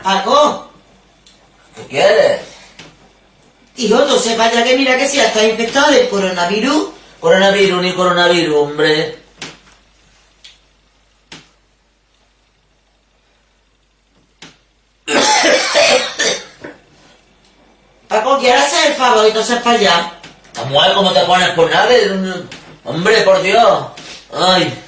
Paco, ¿Qué quieres? hijo, no sepas ya que mira que si ya estás infectado del coronavirus. Coronavirus ni coronavirus, hombre. Paco, ¿quieres hacer el favor y no seas para allá? Samuel, ¿cómo te pones por nada? Hombre, por Dios. Ay.